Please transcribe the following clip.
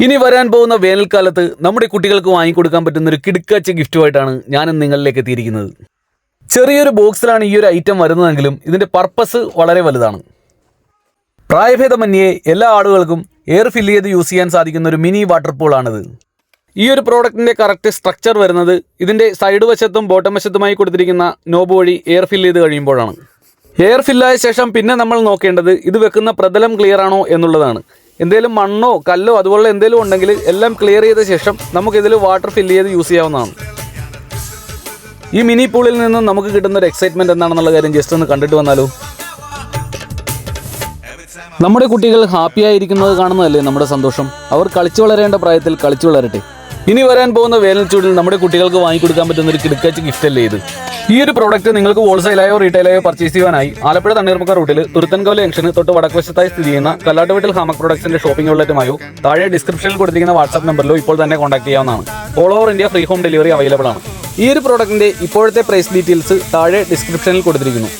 ഇനി വരാൻ പോകുന്ന വേനൽക്കാലത്ത് നമ്മുടെ കുട്ടികൾക്ക് വാങ്ങിക്കൊടുക്കാൻ പറ്റുന്ന ഒരു കിടുക്കാച്ച ഗിഫ്റ്റുമായിട്ടാണ് ഞാൻ നിങ്ങളിലേക്ക് എത്തിയിരിക്കുന്നത്. ചെറിയൊരു ബോക്സിലാണ് ഈ ഒരു ഐറ്റം വരുന്നതെങ്കിലും ഇതിൻ്റെ പർപ്പസ് വളരെ വലുതാണ്. പ്രായഭേദമന്യേ എല്ലാ ആളുകൾക്കും എയർ ഫില്ല് ചെയ്ത് യൂസ് ചെയ്യാൻ സാധിക്കുന്ന ഒരു മിനി വാട്ടർ പൂളാണിത്. ഈ ഒരു പ്രോഡക്റ്റിൻ്റെ കറക്റ്റ് സ്ട്രക്ചർ വരുന്നത് ഇതിൻ്റെ സൈഡ് വശത്തും ബോട്ടം വശത്തുമായി കൊടുത്തിരിക്കുന്ന നോബ് വഴി എയർ ഫില്ല് ചെയ്ത് കഴിയുമ്പോഴാണ്. എയർ ഫില്ലായ ശേഷം പിന്നെ നമ്മൾ നോക്കേണ്ടത് ഇത് വെക്കുന്ന പ്രതലം ക്ലിയർ ആണോ എന്നുള്ളതാണ്. എന്തെങ്കിലും മണ്ണോ കല്ലോ അതുപോലെ എന്തെങ്കിലും ഉണ്ടെങ്കിൽ എല്ലാം ക്ലിയർ ചെയ്ത ശേഷം നമുക്കിതിൽ വാട്ടർ ഫില്ല് ചെയ്ത് യൂസ് ചെയ്യാവുന്നതാണ്. ഈ മിനി പൂളിൽ നിന്നും നമുക്ക് കിട്ടുന്ന ഒരു എക്സൈറ്റ്മെൻറ്റ് എന്താണെന്നുള്ള കാര്യം ജസ്റ്റ് ഒന്ന് കണ്ടിട്ട് വന്നാലോ. നമ്മുടെ കുട്ടികൾ ഹാപ്പിയായിരിക്കുന്നത് കാണുന്നതല്ലേ നമ്മുടെ സന്തോഷം. അവർ കളിച്ചു വളരേണ്ട പ്രായത്തിൽ കളിച്ചു വളരട്ടെ. ഇനി വരാൻ പോകുന്ന വേനൽ ചൂടിൽ നമ്മുടെ കുട്ടികൾക്ക് വാങ്ങിക്കൊടുക്കാൻ പറ്റുന്ന ഒരു കിടക്കാച്ച ഗിഫ്റ്റ് അല്ലേ ഇത്. ഈ ഒരു പ്രോഡക്റ്റ് നിങ്ങൾക്ക് ഹോൾസെയിലായോ റീറ്റെയിലായോ പർച്ചേസ് ചെയ്യാനായി ആലപ്പുഴ തണ്ണീർമുക്ക റൂട്ടിൽ തുരുത്തൻകോല ജംഗ്ഷന് തൊട്ട് വടക്കുവശത്തായി സ്ഥിതി ചെയ്യുന്ന കല്ലാട്ടുവീട്ടിൽ ഹാമക് പ്രൊഡക്ട്സിന്റെ ഷോപ്പിംഗ് ഔട്ട്ലെറ്റുമായോ താഴെ ഡിസ്ക്രിപ്ഷനിൽ കൊടുത്തിരിക്കുന്ന വാട്സ്ആപ്പ് നമ്പറിലോ ഇപ്പോൾ തന്നെ കോൺടാക്ട് ചെയ്യാവുന്നതാണ്. All over India free home delivery available ആണ്. ഈ ഒരു പ്രോഡക്റ്റിന്റെ ഇപ്പോഴത്തെ പ്രൈസ് ഡീറ്റെയിൽസ് താഴെ ഡിസ്ക്രിപ്ഷനിൽ കൊടുത്തിരിക്കുന്നു.